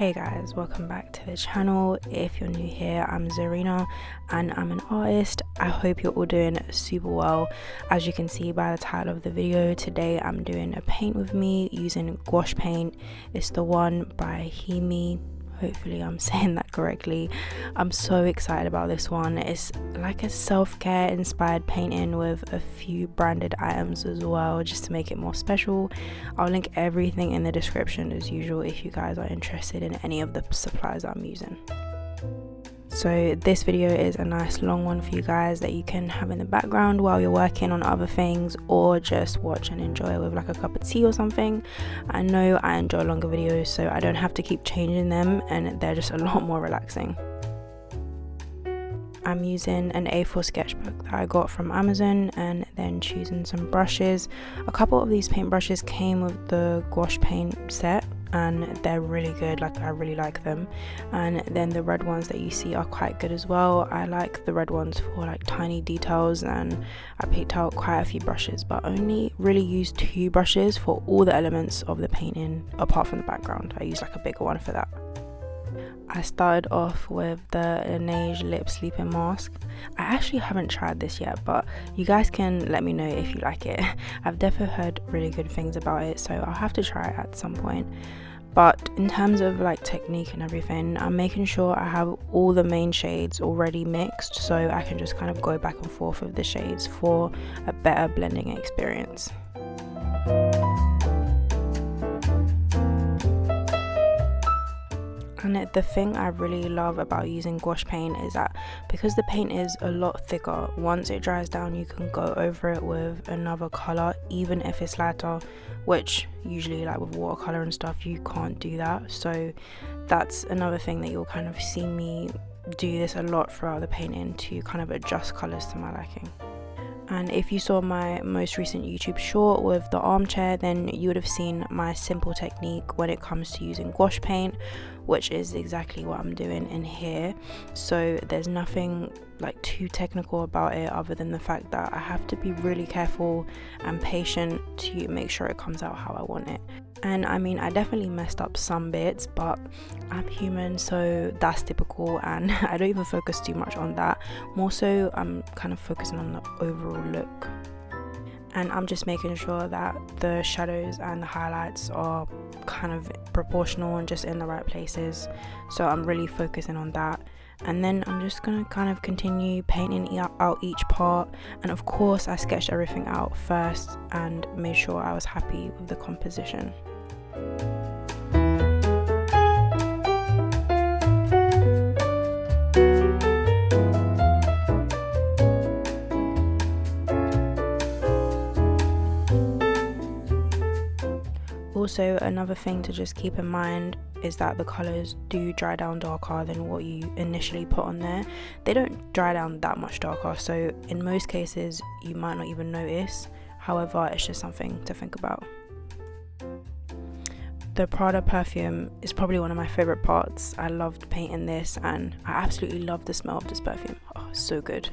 Hey guys, welcome back to the channel. If you're new here, I'm Zarina and I'm an artist. I hope you're all doing super well. As you can see by the title of the video, today I'm doing a paint with me using gouache paint. It's the one by Himi. Hopefully I'm saying that correctly. I'm so excited about this one. It's like a self-care inspired painting with a few branded items as well, just to make it more special. I'll link everything in the description as usual if you guys are interested in any of the supplies I'm using. So this video is a nice long one for you guys that you can have in the background while you're working on other things, or just watch and enjoy with like a cup of tea or something. I know I enjoy longer videos, so I don't have to keep changing them and they're just a lot more relaxing. I'm using an A4 sketchbook that I got from Amazon and then choosing some brushes. A couple of these paint brushes came with the gouache paint set and they're really good, like I really like them. And then the red ones that you see are quite good as well. I like the red ones for like tiny details, and I picked out quite a few brushes but only really used 2 brushes for all the elements of the painting apart from the background. I used like a bigger one for that. I started off with the Laneige Lip Sleeping Mask. I actually haven't tried this yet, but you guys can let me know if you like it. I've definitely heard really good things about it, so I'll have to try it at some point. But in terms of like technique and everything, I'm making sure I have all the main shades already mixed so I can just kind of go back and forth with the shades for a better blending experience. And the thing I really love about using gouache paint is that because the paint is a lot thicker, once it dries down you can go over it with another colour even if it's lighter, which usually like with watercolour and stuff you can't do that. So that's another thing that you'll kind of see me do this a lot throughout the painting, to kind of adjust colours to my liking. And if you saw my most recent YouTube short with the armchair, then you would have seen my simple technique when it comes to using gouache paint, which is exactly what I'm doing in here. So there's nothing like too technical about it other than the fact that I have to be really careful and patient to make sure it comes out how I want it. And I mean, I definitely messed up some bits, but I'm human, so that's typical, and I don't even focus too much on that. More so I'm kind of focusing on the overall look, and I'm just making sure that the shadows and the highlights are kind of proportional and just in the right places. So I'm really focusing on that, and then I'm just gonna kind of continue painting out each part. And of course I sketched everything out first and made sure I was happy with the composition. Also, another thing to just keep in mind is that the colours do dry down darker than what you initially put on there. They don't dry down that much darker, so in most cases you might not even notice. However, it's just something to think about. The Prada perfume is probably one of my favourite parts. I loved painting this and I absolutely love the smell of this perfume. Oh, so good.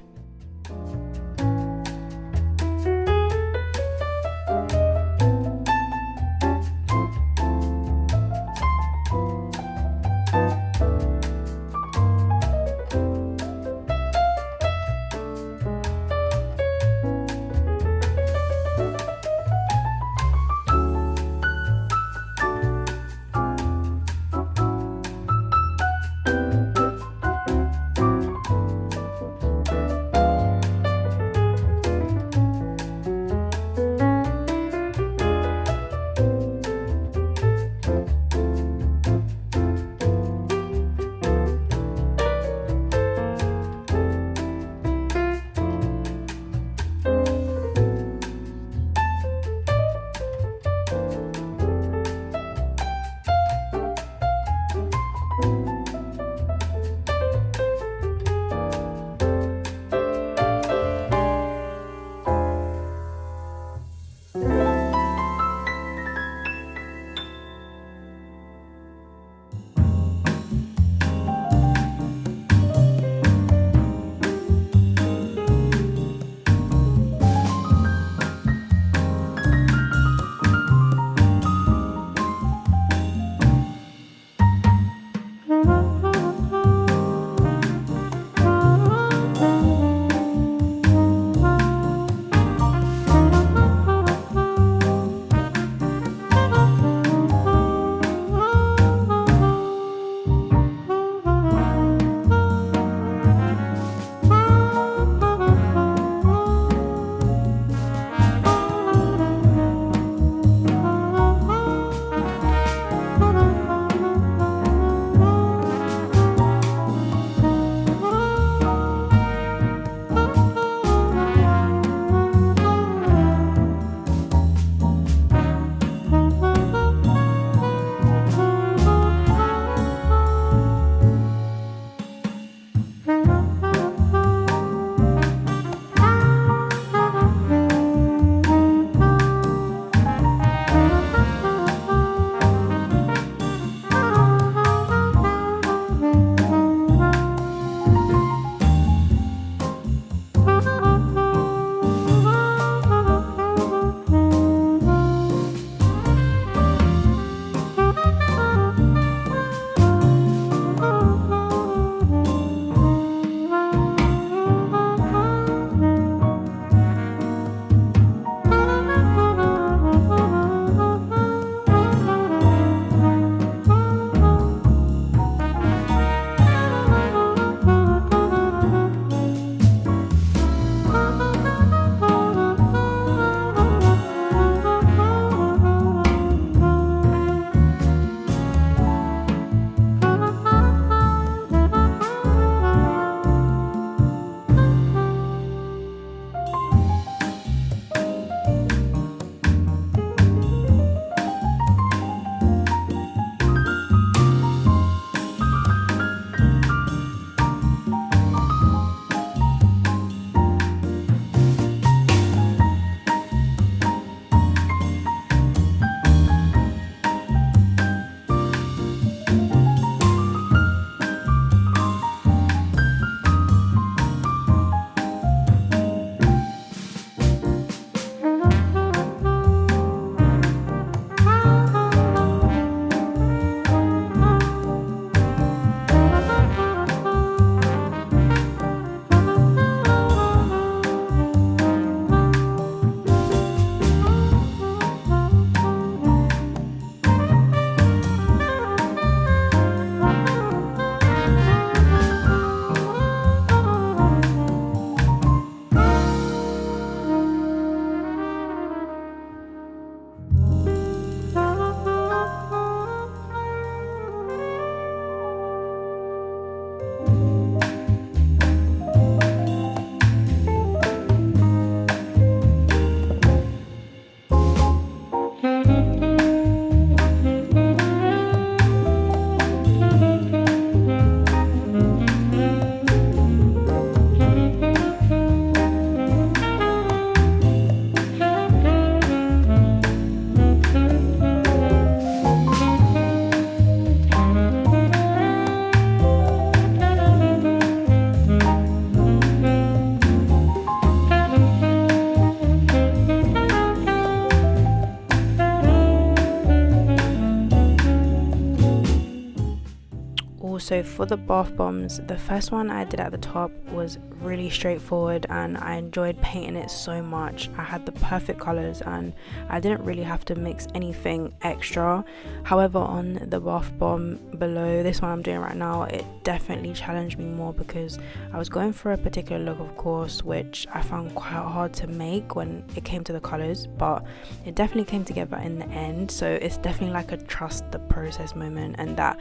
So for the bath bombs, the first one I did at the top was really straightforward and I enjoyed painting it so much. I had the perfect colours and I didn't really have to mix anything extra. However, on the bath bomb below, this one I'm doing right now, it definitely challenged me more because I was going for a particular look, of course, which I found quite hard to make when it came to the colours, but it definitely came together in the end. So it's definitely like a trust the process moment, and that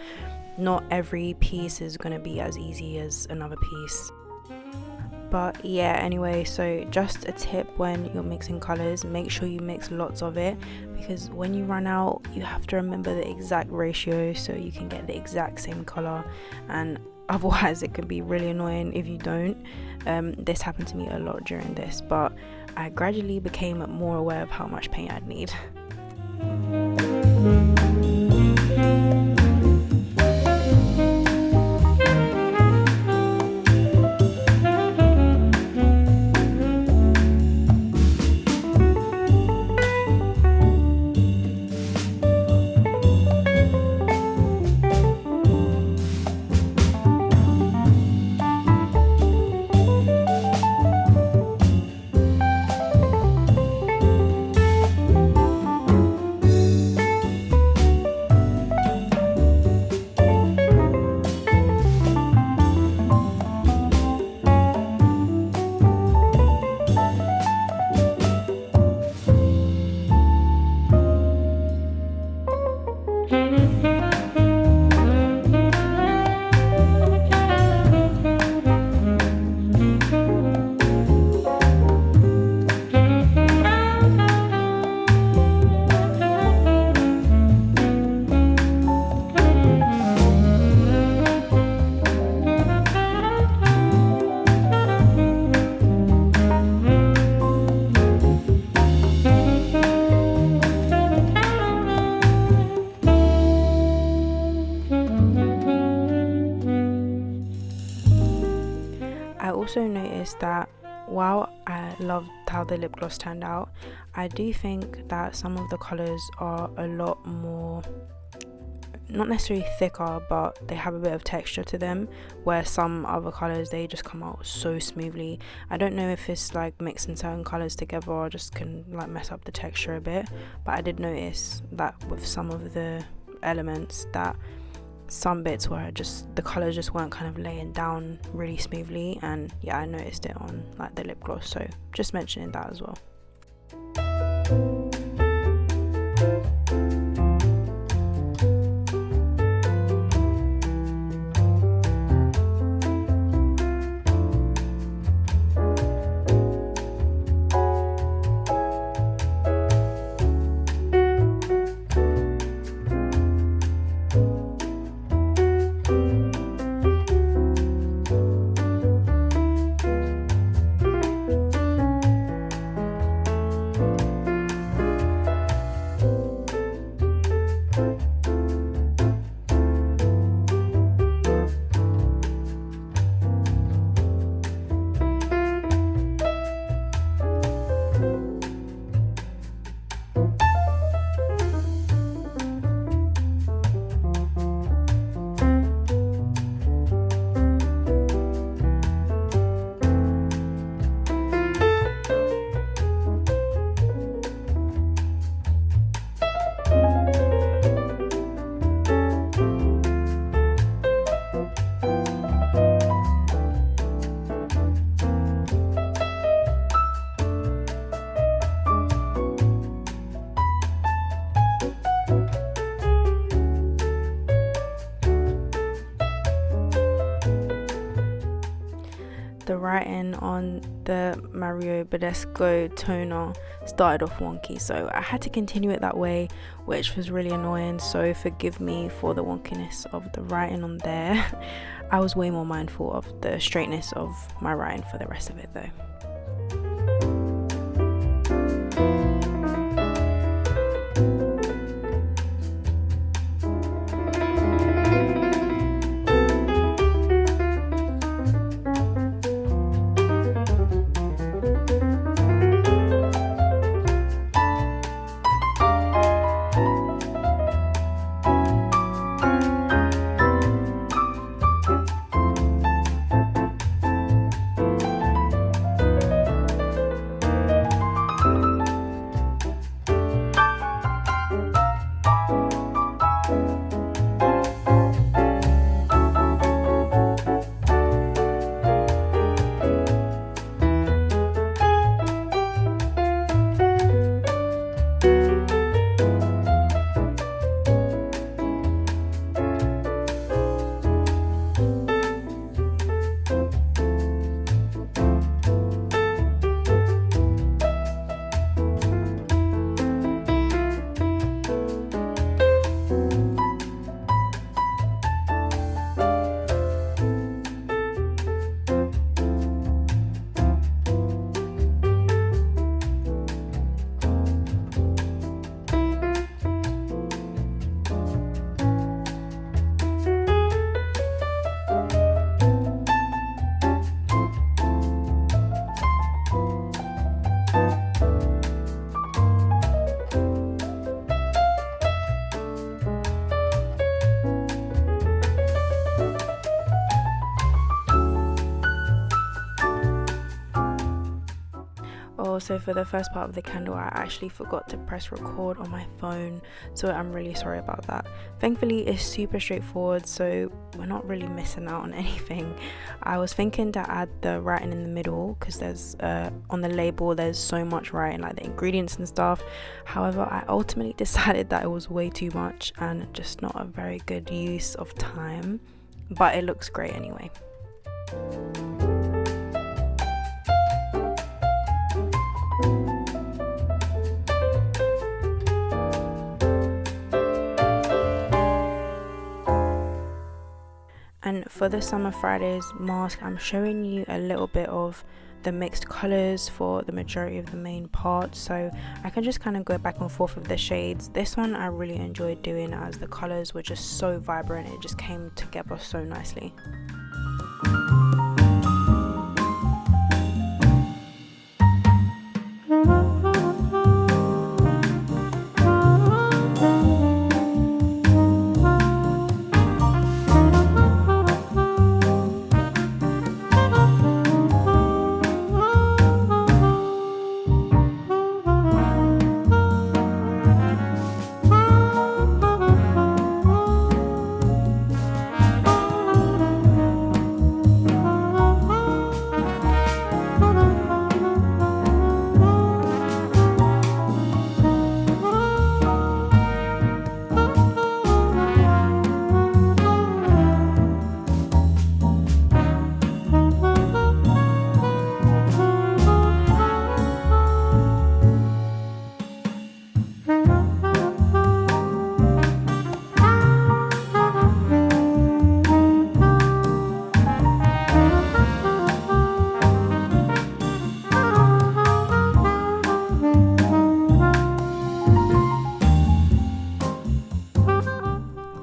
not every piece is going to be as easy as another piece. But yeah, anyway, so just a tip: when you're mixing colours, make sure you mix lots of it, because when you run out you have to remember the exact ratio so you can get the exact same colour, and otherwise it can be really annoying if you don't. This happened to me a lot during this, but I gradually became more aware of how much paint I'd need. I also noticed that while I loved how the lip gloss turned out, I do think that some of the colours are a lot more, not necessarily thicker, but they have a bit of texture to them, where some other colours, they just come out so smoothly. I don't know if it's like mixing certain colours together or just can like mess up the texture a bit, but I did notice that with some of the elements, that some bits where just the colours just weren't kind of laying down really smoothly, and yeah, I noticed it on like the lip gloss, so just mentioning that as well. The writing on the Mario Badescu toner started off wonky, so I had to continue it that way, which was really annoying, so forgive me for the wonkiness of the writing on there. I was way more mindful of the straightness of my writing for the rest of it though. Also, for the first part of the candle, I actually forgot to press record on my phone, so I'm really sorry about that. Thankfully, it's super straightforward, so we're not really missing out on anything. I was thinking to add the writing in the middle, because there's on the label there's so much writing, like the ingredients and stuff. However, I ultimately decided that it was way too much and just not a very good use of time, but it looks great anyway. And for the Summer Fridays mask, I'm showing you a little bit of the mixed colors for the majority of the main part, so I can just kind of go back and forth with the shades. This one I really enjoyed doing as the colors were just so vibrant, it just came together so nicely.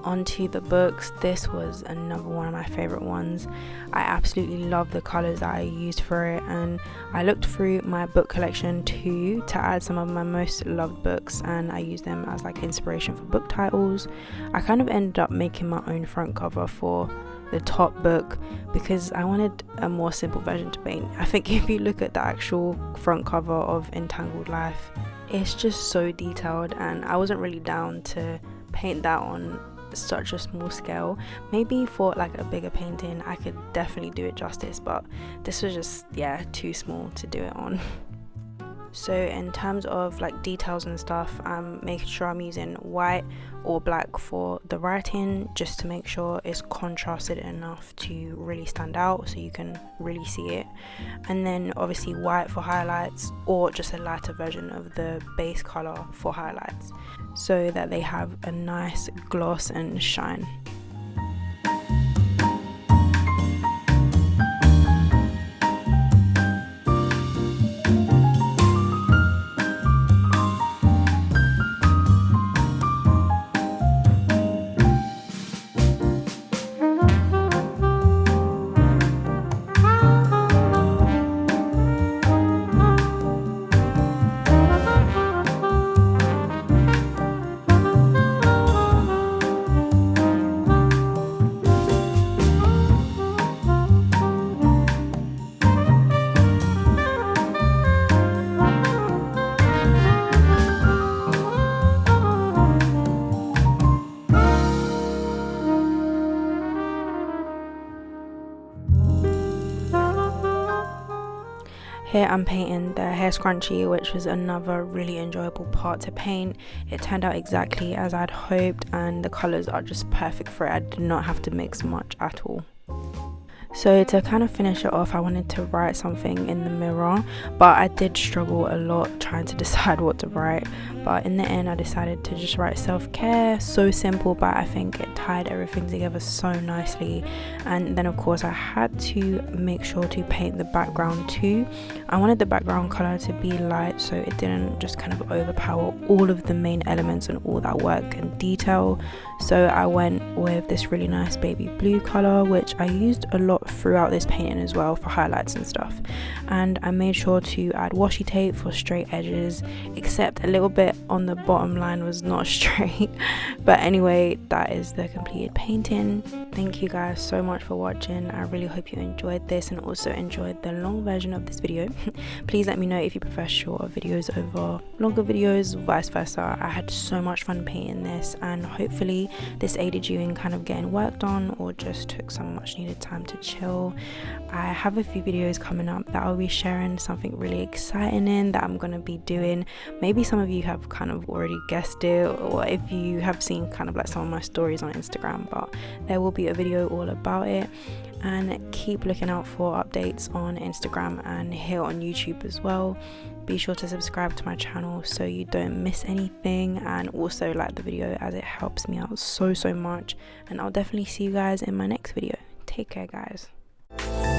Onto the books. This was another one of my favorite ones. I absolutely love the colors that I used for it, and I looked through my book collection too to add some of my most loved books, and I used them as like inspiration for book titles. I kind of ended up making my own front cover for the top book because I wanted a more simple version to paint. I think if you look at the actual front cover of Entangled Life, it's just so detailed, and I wasn't really down to paint that on such a small scale. Maybe for like a bigger painting I could definitely do it justice, but this was just too small to do it on. So in terms of like details and stuff, I'm making sure I'm using white or black for the writing, just to make sure it's contrasted enough to really stand out so you can really see it. And then obviously white for highlights, or just a lighter version of the base color for highlights, so that they have a nice gloss and shine. Here I'm painting the hair scrunchie, which was another really enjoyable part to paint. It turned out exactly as I'd hoped, and the colours are just perfect for it. I did not have to mix much at all. So to kind of finish it off, I wanted to write something in the mirror, but I did struggle a lot trying to decide what to write. But in the end I decided to just write self-care. So simple, but I think it tied everything together so nicely. And then of course I had to make sure to paint the background too. I wanted the background color to be light so it didn't just kind of overpower all of the main elements and all that work and detail. So I went with this really nice baby blue color, which I used a lot out throughout this painting as well for highlights and stuff. And I made sure to add washi tape for straight edges, except a little bit on the bottom line was not straight. But anyway, that is the completed painting. Thank you guys so much for watching. I really hope you enjoyed this and also enjoyed the long version of this video. Please let me know if you prefer shorter videos over longer videos, vice versa. I had so much fun painting this, and hopefully this aided you in kind of getting worked on or just took some much needed time to chill. I have a few videos coming up that I'll be sharing something really exciting in that I'm going to be doing. Maybe some of you have kind of already guessed it, or if you have seen kind of like some of my stories on Instagram, but there will be a video all about it. And keep looking out for updates on Instagram and here on YouTube as well. Be sure to subscribe to my channel so you don't miss anything, and also like the video as it helps me out so much. And I'll definitely see you guys in my next video. Take care, guys.